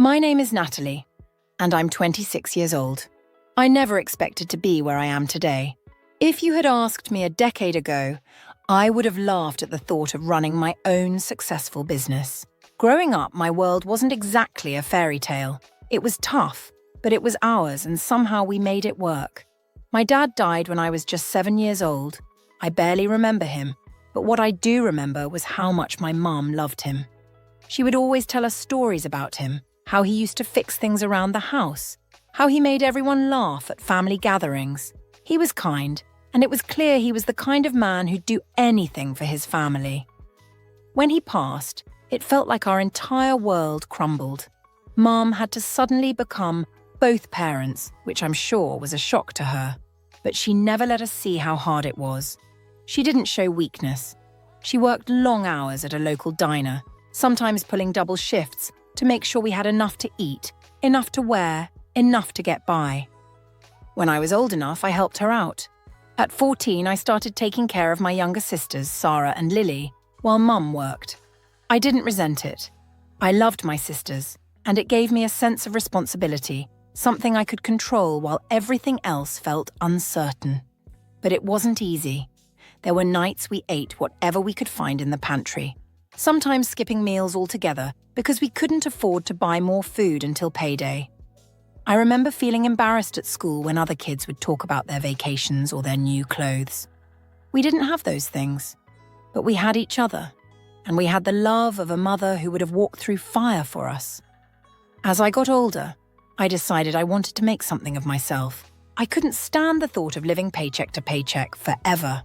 My name is Natalie, and I'm 26 years old. I never expected to be where I am today. If you had asked me a decade ago, I would have laughed at the thought of running my own successful business. Growing up, my world wasn't exactly a fairy tale. It was tough, but it was ours, and somehow we made it work. My dad died when I was just 7 years old. I barely remember him, but what I do remember was how much my mum loved him. She would always tell us stories about him, how he used to fix things around the house, how he made everyone laugh at family gatherings. He was kind, and it was clear he was the kind of man who'd do anything for his family. When he passed, it felt like our entire world crumbled. Mum had to suddenly become both parents, which I'm sure was a shock to her. But she never let us see how hard it was. She didn't show weakness. She worked long hours at a local diner, sometimes pulling double shifts to make sure we had enough to eat, enough to wear, enough to get by. When I was old enough, I helped her out. At 14, I started taking care of my younger sisters, Sarah and Lily, while Mum worked. I didn't resent it. I loved my sisters, and it gave me a sense of responsibility, something I could control while everything else felt uncertain. But it wasn't easy. There were nights we ate whatever we could find in the pantry, sometimes skipping meals altogether because we couldn't afford to buy more food until payday. I remember feeling embarrassed at school when other kids would talk about their vacations or their new clothes. We didn't have those things, but we had each other, and we had the love of a mother who would have walked through fire for us. As I got older, I decided I wanted to make something of myself. I couldn't stand the thought of living paycheck to paycheck forever.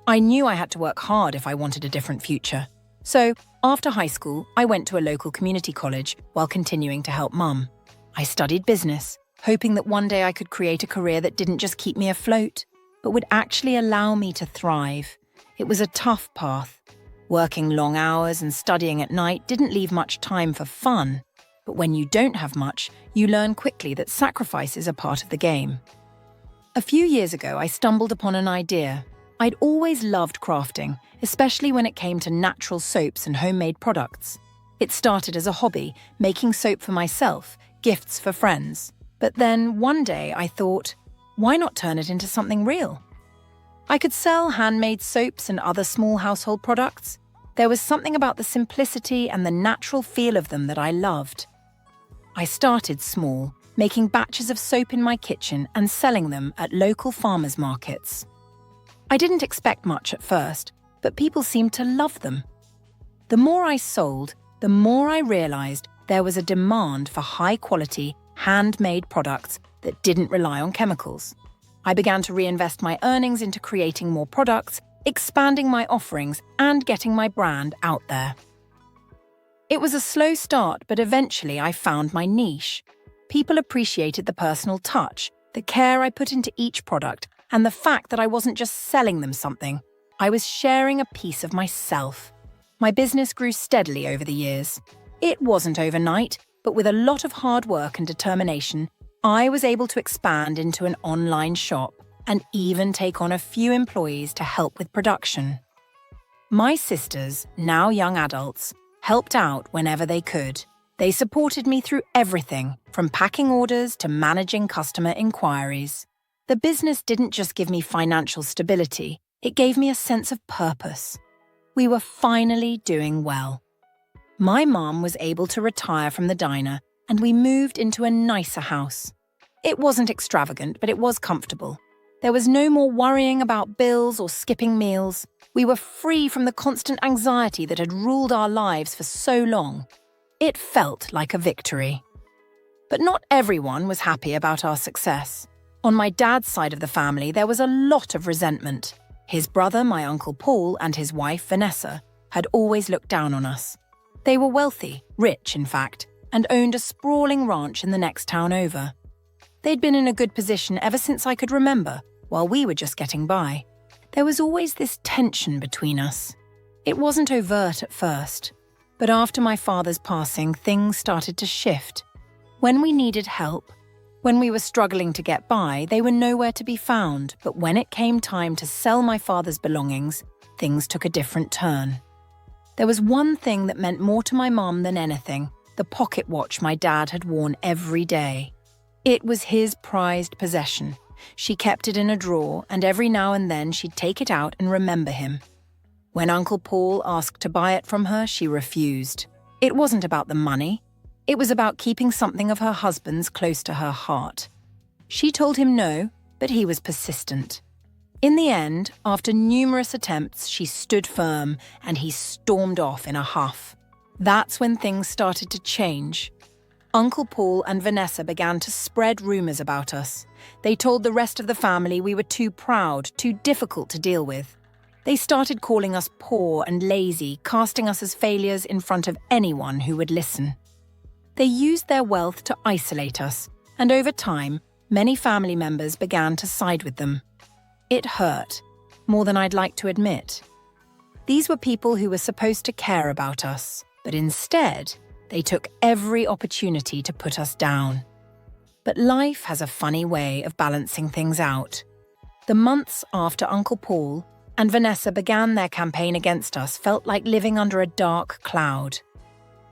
I knew I had to work hard if I wanted a different future. So, after high school, I went to a local community college while continuing to help Mum. I studied business, hoping that one day I could create a career that didn't just keep me afloat, but would actually allow me to thrive. It was a tough path. Working long hours and studying at night didn't leave much time for fun. But when you don't have much, you learn quickly that sacrifice is a part of the game. A few years ago, I stumbled upon an idea. I'd always loved crafting, especially when it came to natural soaps and homemade products. It started as a hobby, making soap for myself, gifts for friends. But then one day I thought, why not turn it into something real? I could sell handmade soaps and other small household products. There was something about the simplicity and the natural feel of them that I loved. I started small, making batches of soap in my kitchen and selling them at local farmers markets. I didn't expect much at first, but people seemed to love them. The more I sold, the more I realized there was a demand for high-quality, handmade products that didn't rely on chemicals. I began to reinvest my earnings into creating more products, expanding my offerings, and getting my brand out there. It was a slow start, but eventually I found my niche. People appreciated the personal touch, the care I put into each product, and the fact that I wasn't just selling them something. I was sharing a piece of myself. My business grew steadily over the years. It wasn't overnight, but with a lot of hard work and determination, I was able to expand into an online shop and even take on a few employees to help with production. My sisters, now young adults, helped out whenever they could. They supported me through everything, from packing orders to managing customer inquiries. The business didn't just give me financial stability, it gave me a sense of purpose. We were finally doing well. My mum was able to retire from the diner, and we moved into a nicer house. It wasn't extravagant, but it was comfortable. There was no more worrying about bills or skipping meals. We were free from the constant anxiety that had ruled our lives for so long. It felt like a victory. But not everyone was happy about our success. On my dad's side of the family, there was a lot of resentment. His brother, my Uncle Paul, and his wife, Vanessa, had always looked down on us. They were wealthy, rich in fact, and owned a sprawling ranch in the next town over. They'd been in a good position ever since I could remember, while we were just getting by. There was always this tension between us. It wasn't overt at first, but after my father's passing, things started to shift. When we needed help, when we were struggling to get by, they were nowhere to be found, but when it came time to sell my father's belongings, things took a different turn. There was one thing that meant more to my mum than anything. the pocket watch my dad had worn every day. It was his prized possession. She kept it in a drawer, and every now and then she'd take it out and remember him. When Uncle Paul asked to buy it from her, she refused. It wasn't about the money. It was about keeping something of her husband's close to her heart. She told him no, but he was persistent. In the end, after numerous attempts, she stood firm and he stormed off in a huff. That's when things started to change. Uncle Paul and Vanessa began to spread rumors about us. They told the rest of the family we were too proud, too difficult to deal with. They started calling us poor and lazy, casting us as failures in front of anyone who would listen. They used their wealth to isolate us, and over time, many family members began to side with them. It hurt, more than I'd like to admit. These were people who were supposed to care about us, but instead, they took every opportunity to put us down. But life has a funny way of balancing things out. The months after Uncle Paul and Vanessa began their campaign against us felt like living under a dark cloud.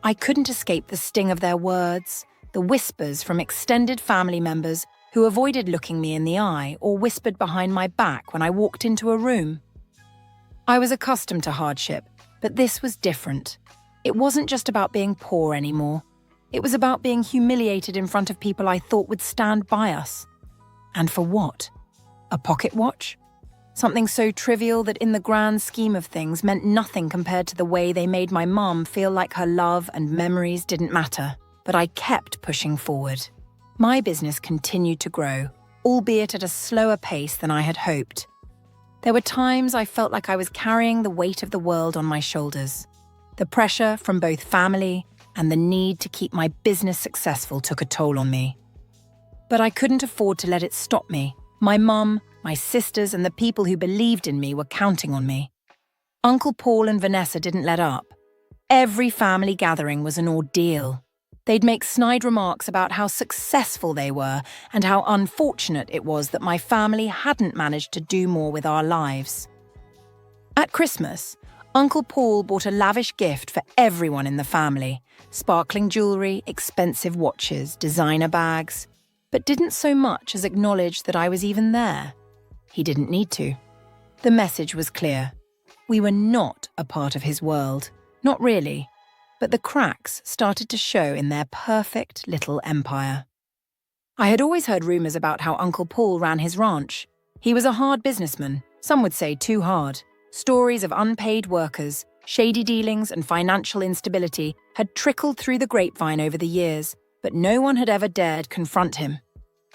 I couldn't escape the sting of their words, the whispers from extended family members who avoided looking me in the eye or whispered behind my back when I walked into a room. I was accustomed to hardship, but this was different. It wasn't just about being poor anymore. It was about being humiliated in front of people I thought would stand by us. And for what? A pocket watch? Something so trivial that in the grand scheme of things meant nothing compared to the way they made my mum feel like her love and memories didn't matter. But I kept pushing forward. My business continued to grow, albeit at a slower pace than I had hoped. There were times I felt like I was carrying the weight of the world on my shoulders. The pressure from both family and the need to keep my business successful took a toll on me. But I couldn't afford to let it stop me. My mum, my sisters, and the people who believed in me were counting on me. Uncle Paul and Vanessa didn't let up. Every family gathering was an ordeal. They'd make snide remarks about how successful they were and how unfortunate it was that my family hadn't managed to do more with our lives. At Christmas, Uncle Paul bought a lavish gift for everyone in the family: sparkling jewelry, expensive watches, designer bags, but didn't so much as acknowledge that I was even there. He didn't need to. The message was clear. We were not a part of his world. Not really. But the cracks started to show in their perfect little empire. I had always heard rumors about how Uncle Paul ran his ranch. He was a hard businessman, some would say too hard. Stories of unpaid workers, shady dealings, and financial instability had trickled through the grapevine over the years, but no one had ever dared confront him.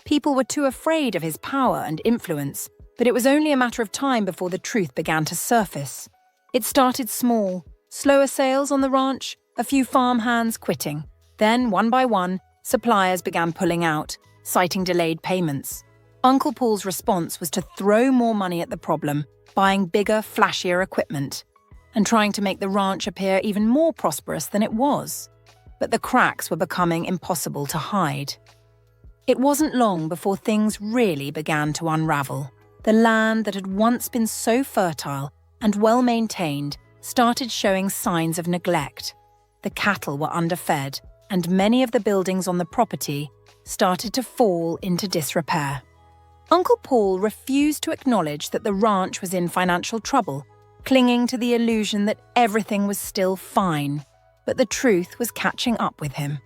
People were too afraid of his power and influence, but it was only a matter of time before the truth began to surface. It started small: slower sales on the ranch, a few farm hands quitting. Then, one by one, suppliers began pulling out, citing delayed payments. Uncle Paul's response was to throw more money at the problem, buying bigger, flashier equipment, and trying to make the ranch appear even more prosperous than it was. But the cracks were becoming impossible to hide. It wasn't long before things really began to unravel. The land that had once been so fertile and well-maintained started showing signs of neglect. The cattle were underfed, and many of the buildings on the property started to fall into disrepair. Uncle Paul refused to acknowledge that the ranch was in financial trouble, clinging to the illusion that everything was still fine. But the truth was catching up with him.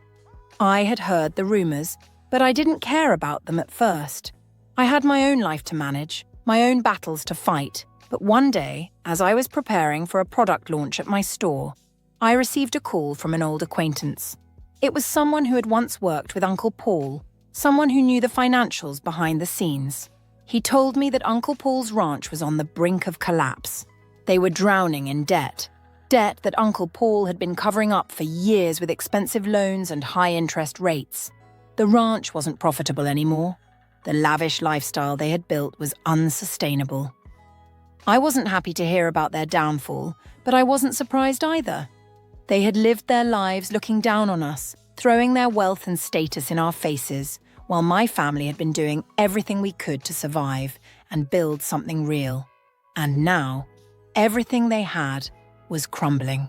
I had heard the rumors, but I didn't care about them at first. I had my own life to manage, my own battles to fight. But one day, as I was preparing for a product launch at my store, I received a call from an old acquaintance. It was someone who had once worked with Uncle Paul, someone who knew the financials behind the scenes. He told me that Uncle Paul's ranch was on the brink of collapse. They were drowning in debt that Uncle Paul had been covering up for years with expensive loans and high-interest rates. The ranch wasn't profitable anymore. The lavish lifestyle they had built was unsustainable. I wasn't happy to hear about their downfall, but I wasn't surprised either. They had lived their lives looking down on us, throwing their wealth and status in our faces, while my family had been doing everything we could to survive and build something real. And now, everything they had was crumbling.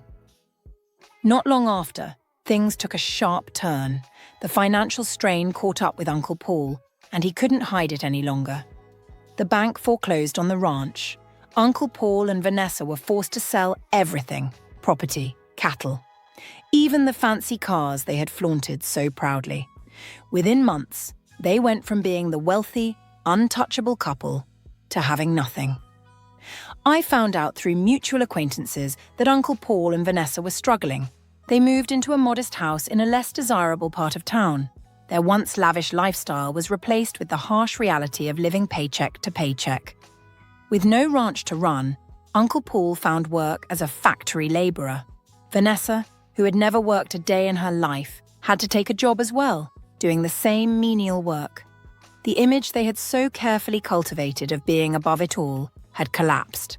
Not long after, Things took a sharp turn. The financial strain caught up with Uncle Paul, and he couldn't hide it any longer. The bank foreclosed on the ranch. Uncle Paul and Vanessa were forced to sell everything: property, cattle, even the fancy cars they had flaunted so proudly. Within months, they went from being the wealthy, untouchable couple to having nothing. I found out through mutual acquaintances that Uncle Paul and Vanessa were struggling. They moved into a modest house in a less desirable part of town. Their once lavish lifestyle was replaced with the harsh reality of living paycheck to paycheck. With no ranch to run, Uncle Paul found work as a factory labourer. Vanessa, who had never worked a day in her life, had to take a job as well, doing the same menial work. The image they had so carefully cultivated of being above it all had collapsed.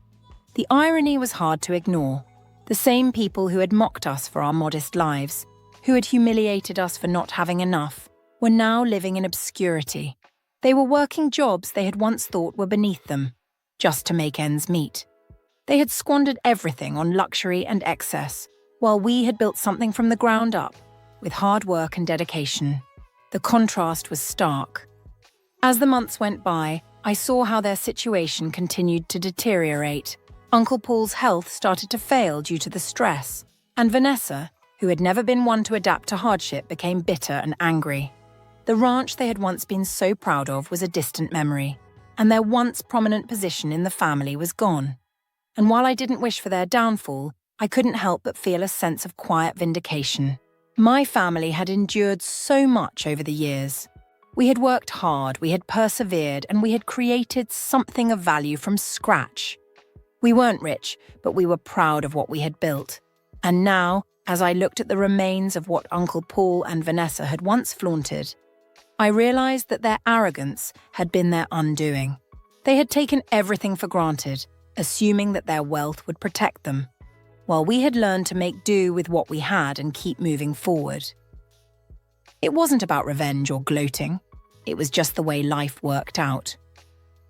The irony was hard to ignore. The same people who had mocked us for our modest lives, who had humiliated us for not having enough, were now living in obscurity. They were working jobs they had once thought were beneath them, just to make ends meet. They had squandered everything on luxury and excess, while we had built something from the ground up, with hard work and dedication. The contrast was stark. As the months went by, I saw how their situation continued to deteriorate. Uncle Paul's health started to fail due to the stress, and Vanessa, who had never been one to adapt to hardship, became bitter and angry. The ranch they had once been so proud of was a distant memory, and their once prominent position in the family was gone. And while I didn't wish for their downfall, I couldn't help but feel a sense of quiet vindication. My family had endured so much over the years. We had worked hard, we had persevered, and we had created something of value from scratch. We weren't rich, but we were proud of what we had built. And now, as I looked at the remains of what Uncle Paul and Vanessa had once flaunted, I realized that their arrogance had been their undoing. They had taken everything for granted, assuming that their wealth would protect them, while we had learned to make do with what we had and keep moving forward. It wasn't about revenge or gloating. It was just the way life worked out.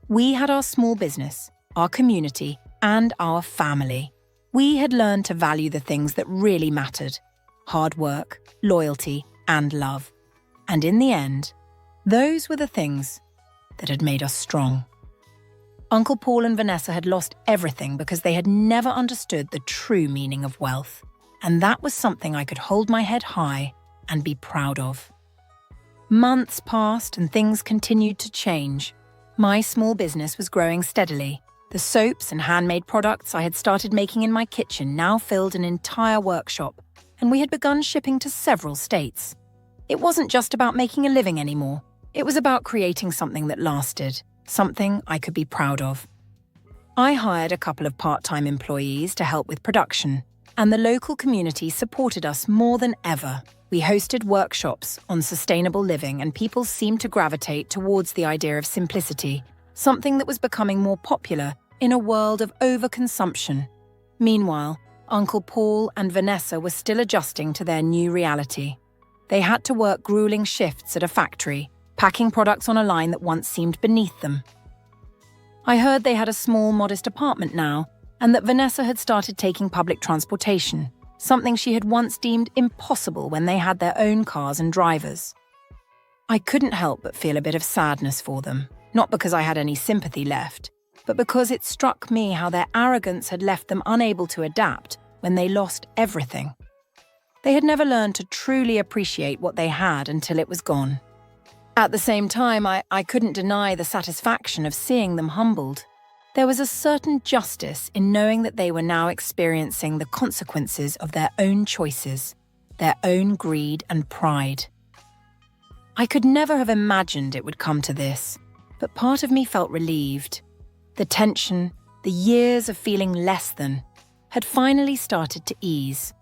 We had our small business, our community, and our family. We had learned to value the things that really mattered: hard work, loyalty, and love. And in the end, those were the things that had made us strong. Uncle Paul and Vanessa had lost everything because they had never understood the true meaning of wealth, and that was something I could hold my head high and be proud of. Months passed and things continued to change. My small business was growing steadily. The soaps and handmade products I had started making in my kitchen now filled an entire workshop, and we had begun shipping to several states. It wasn't just about making a living anymore. It was about creating something that lasted, something I could be proud of. I hired a couple of part-time employees to help with production, and the local community supported us more than ever. We hosted workshops on sustainable living, and people seemed to gravitate towards the idea of simplicity, something that was becoming more popular in a world of overconsumption. Meanwhile, Uncle Paul and Vanessa were still adjusting to their new reality. They had to work grueling shifts at a factory, packing products on a line that once seemed beneath them. I heard they had a small, modest apartment now, and that Vanessa had started taking public transportation, something she had once deemed impossible when they had their own cars and drivers. I couldn't help but feel a bit of sadness for them, not because I had any sympathy left, but because it struck me how their arrogance had left them unable to adapt when they lost everything. They had never learned to truly appreciate what they had until it was gone. At the same time, I couldn't deny the satisfaction of seeing them humbled. There was a certain justice in knowing that they were now experiencing the consequences of their own choices, their own greed and pride. I could never have imagined it would come to this, but part of me felt relieved. The tension, the years of feeling less than, had finally started to ease.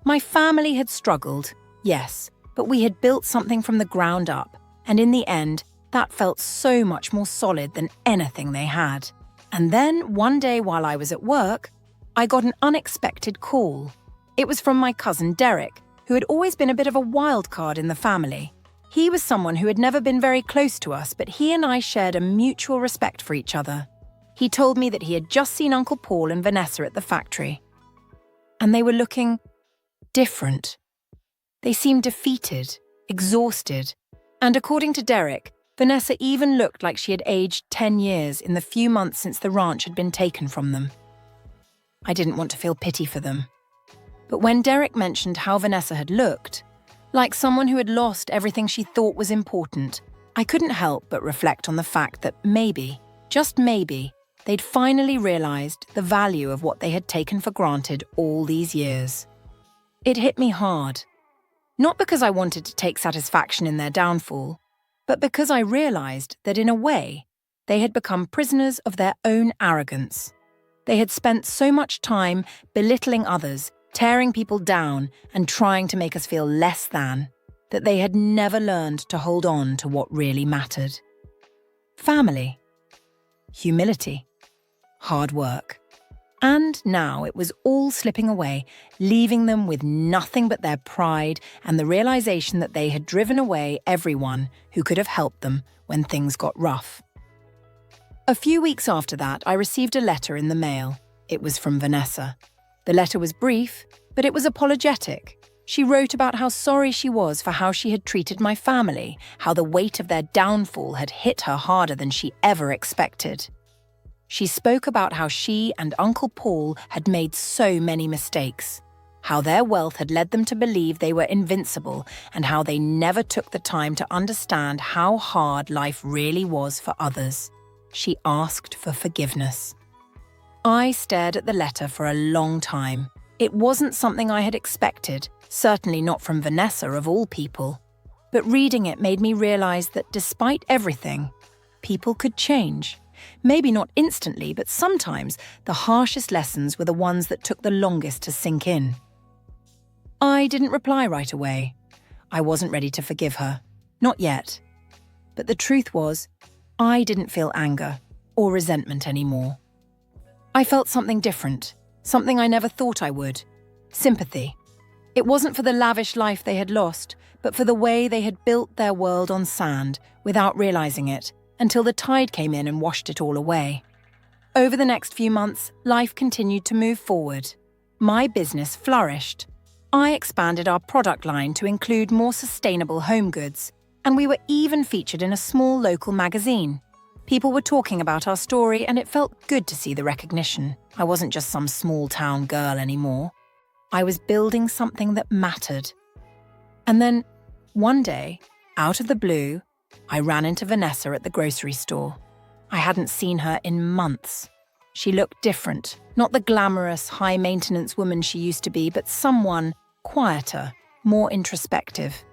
My family had struggled, yes, but we had built something from the ground up, and in the end, that felt so much more solid than anything they had. And then, one day while I was at work, I got an unexpected call. It was from my cousin Derek, who had always been a bit of a wild card in the family. He was someone who had never been very close to us, but he and I shared a mutual respect for each other. He told me that he had just seen Uncle Paul and Vanessa at the factory, and they were looking different. They seemed defeated, exhausted, and according to Derek, Vanessa even looked like she had aged 10 years in the few months since the ranch had been taken from them. I didn't want to feel pity for them. But when Derek mentioned how Vanessa had looked, like someone who had lost everything she thought was important, I couldn't help but reflect on the fact that maybe, just maybe, they'd finally realized the value of what they had taken for granted all these years. It hit me hard. Not because I wanted to take satisfaction in their downfall, but because I realized that in a way, they had become prisoners of their own arrogance. They had spent so much time belittling others, tearing people down, and trying to make us feel less than, that they had never learned to hold on to what really mattered. Family, humility, hard work. And now it was all slipping away, leaving them with nothing but their pride and the realization that they had driven away everyone who could have helped them when things got rough. A few weeks after that, I received a letter in the mail. It was from Vanessa. The letter was brief, but it was apologetic. She wrote about how sorry she was for how she had treated my family, how the weight of their downfall had hit her harder than she ever expected. She spoke about how she and Uncle Paul had made so many mistakes, how their wealth had led them to believe they were invincible, and how they never took the time to understand how hard life really was for others. She asked for forgiveness. I stared at the letter for a long time. It wasn't something I had expected, certainly not from Vanessa of all people. But reading it made me realize that despite everything, people could change. Maybe not instantly, but sometimes the harshest lessons were the ones that took the longest to sink in. I didn't reply right away. I wasn't ready to forgive her. Not yet. But the truth was, I didn't feel anger or resentment anymore. I felt something different, something I never thought I would. Sympathy. It wasn't for the lavish life they had lost, but for the way they had built their world on sand without realizing it, until the tide came in and washed it all away. Over the next few months, life continued to move forward. My business flourished. I expanded our product line to include more sustainable home goods, and we were even featured in a small local magazine. People were talking about our story, and it felt good to see the recognition. I wasn't just some small-town girl anymore. I was building something that mattered. And then, one day, out of the blue, I ran into Vanessa at the grocery store. I hadn't seen her in months. She looked different, not the glamorous, high-maintenance woman she used to be, but someone quieter, more introspective.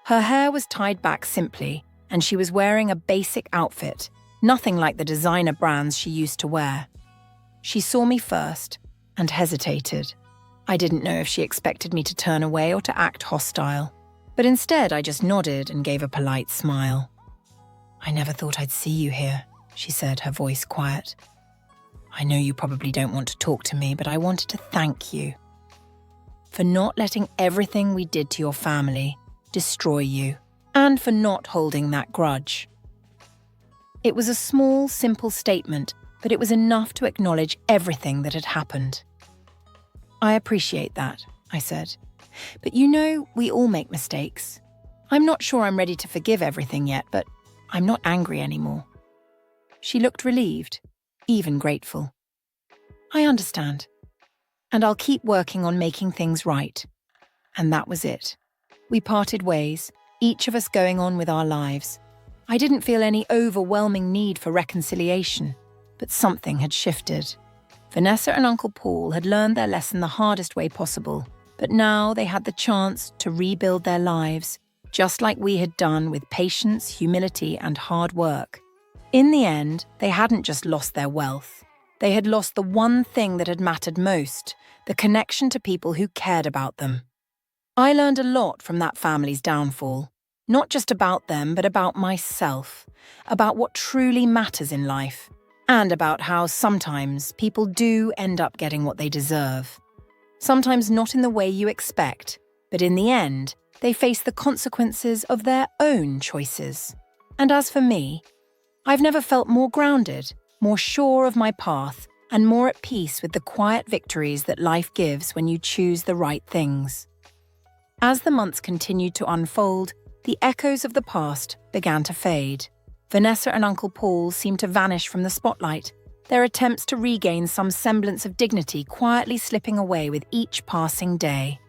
Her hair was tied back simply, and she was wearing a basic outfit, nothing like the designer brands she used to wear. She saw me first and hesitated. I didn't know if she expected me to turn away or to act hostile. But instead, I just nodded and gave a polite smile. "I never thought I'd see you here," she said, her voice quiet. "I know you probably don't want to talk to me, but I wanted to thank you for not letting everything we did to your family destroy you, and for not holding that grudge." It was a small, simple statement, but it was enough to acknowledge everything that had happened. "I appreciate that," I said. "But you know, we all make mistakes. I'm not sure I'm ready to forgive everything yet, but I'm not angry anymore." She looked relieved, even grateful. "I understand. And I'll keep working on making things right." And that was it. We parted ways, each of us going on with our lives. I didn't feel any overwhelming need for reconciliation, but something had shifted. Vanessa and Uncle Paul had learned their lesson the hardest way possible, but now they had the chance to rebuild their lives, just like we had done with patience, humility, and hard work. In the end, they hadn't just lost their wealth. They had lost the one thing that had mattered most, the connection to people who cared about them. I learned a lot from that family's downfall, not just about them, but about myself, about what truly matters in life, and about how sometimes people do end up getting what they deserve. Sometimes not in the way you expect, but in the end, they face the consequences of their own choices. And as for me, I've never felt more grounded, more sure of my path, and more at peace with the quiet victories that life gives when you choose the right things. As the months continued to unfold, the echoes of the past began to fade. Vanessa and Uncle Paul seemed to vanish from the spotlight, their attempts to regain some semblance of dignity quietly slipping away with each passing day.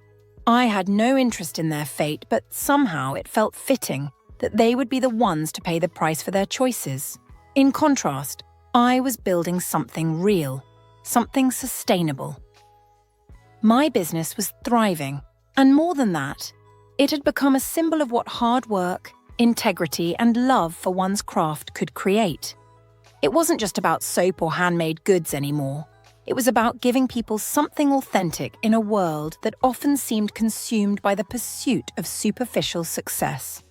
I had no interest in their fate, but somehow it felt fitting that they would be the ones to pay the price for their choices. In contrast, I was building something real, something sustainable. My business was thriving, and more than that, it had become a symbol of what hard work, integrity, and love for one's craft could create. It wasn't just about soap or handmade goods anymore. It was about giving people something authentic in a world that often seemed consumed by the pursuit of superficial success.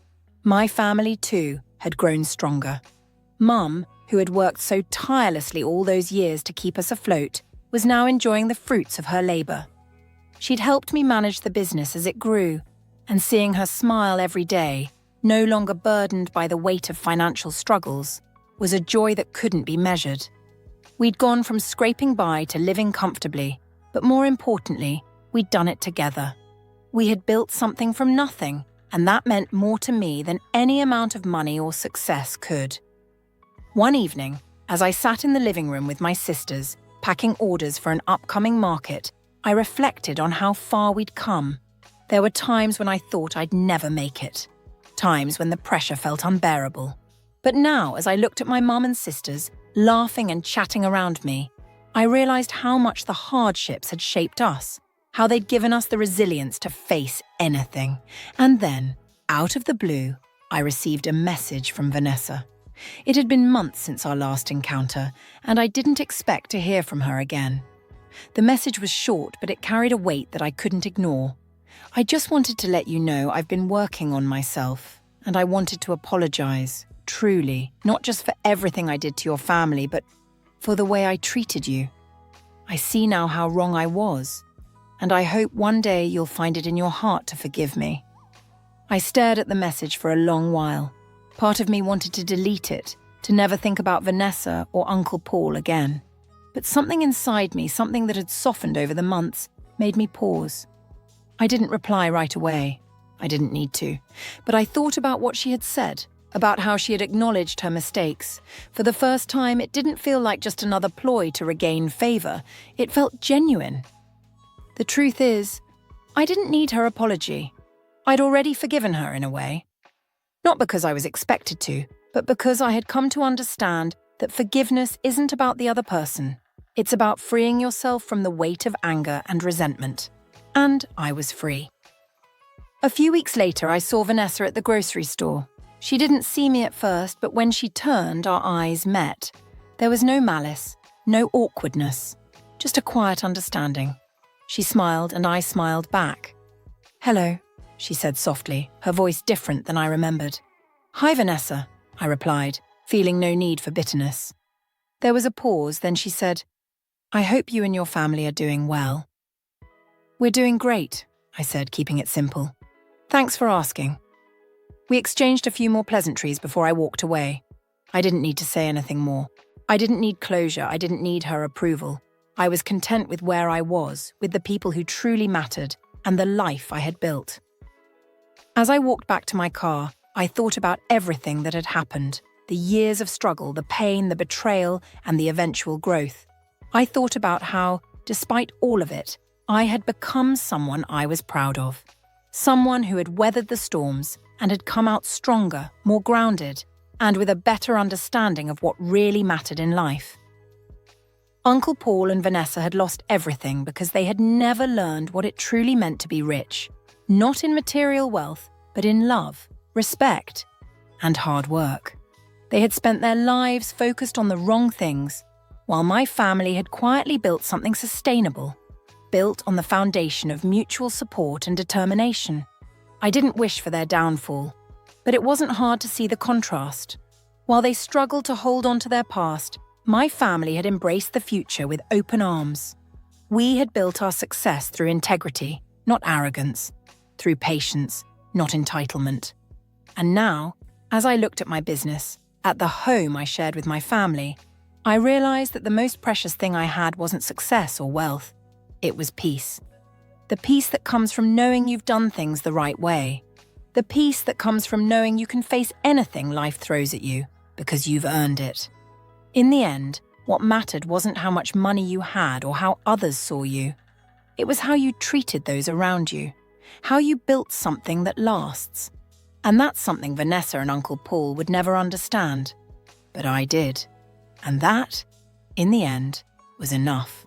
My family, too, had grown stronger. Mum, who had worked so tirelessly all those years to keep us afloat, was now enjoying the fruits of her labor. She'd helped me manage the business as it grew, and seeing her smile every day, no longer burdened by the weight of financial struggles, was a joy that couldn't be measured. We'd gone from scraping by to living comfortably, but more importantly, we'd done it together. We had built something from nothing, and that meant more to me than any amount of money or success could. One evening, as I sat in the living room with my sisters, packing orders for an upcoming market, I reflected on how far we'd come. There were times when I thought I'd never make it, times when the pressure felt unbearable. But now, as I looked at my mum and sisters, laughing and chatting around me, I realized how much the hardships had shaped us, how they'd given us the resilience to face anything. And then, out of the blue, I received a message from Vanessa. It had been months since our last encounter, and I didn't expect to hear from her again. The message was short, but it carried a weight that I couldn't ignore. I just wanted to let you know I've been working on myself, and I wanted to apologize, truly, not just for everything I did to your family, but for the way I treated you. I see now how wrong I was, and I hope one day you'll find it in your heart to forgive me. I stared at the message for a long while. Part of me wanted to delete it, to never think about Vanessa or Uncle Paul again. But something inside me, something that had softened over the months, made me pause. I didn't reply right away. I didn't need to. But I thought about what she had said, about how she had acknowledged her mistakes. For the first time, it didn't feel like just another ploy to regain favor. It felt genuine. The truth is, I didn't need her apology. I'd already forgiven her in a way. Not because I was expected to, but because I had come to understand that forgiveness isn't about the other person. It's about freeing yourself from the weight of anger and resentment. And I was free. A few weeks later, I saw Vanessa at the grocery store. She didn't see me at first, but when she turned, our eyes met. There was no malice, no awkwardness, just a quiet understanding. She smiled and I smiled back. "Hello," she said softly, her voice different than I remembered. "Hi, Vanessa," I replied, feeling no need for bitterness. There was a pause, then she said, "I hope you and your family are doing well." "We're doing great," I said, keeping it simple. "Thanks for asking." We exchanged a few more pleasantries before I walked away. I didn't need to say anything more. I didn't need closure, I didn't need her approval. I was content with where I was, with the people who truly mattered, and the life I had built. As I walked back to my car, I thought about everything that had happened, the years of struggle, the pain, the betrayal, and the eventual growth. I thought about how, despite all of it, I had become someone I was proud of. Someone who had weathered the storms and had come out stronger, more grounded, and with a better understanding of what really mattered in life. Uncle Paul and Vanessa had lost everything because they had never learned what it truly meant to be rich, not in material wealth, but in love, respect, and hard work. They had spent their lives focused on the wrong things, while my family had quietly built something sustainable, built on the foundation of mutual support and determination. I didn't wish for their downfall, but it wasn't hard to see the contrast. While they struggled to hold on to their past, my family had embraced the future with open arms. We had built our success through integrity, not arrogance, through patience, not entitlement. And now, as I looked at my business, at the home I shared with my family, I realized that the most precious thing I had wasn't success or wealth. It was peace. The peace that comes from knowing you've done things the right way. The peace that comes from knowing you can face anything life throws at you because you've earned it. In the end, what mattered wasn't how much money you had or how others saw you. It was how you treated those around you, how you built something that lasts. And that's something Vanessa and Uncle Paul would never understand. But I did. And that, in the end, was enough.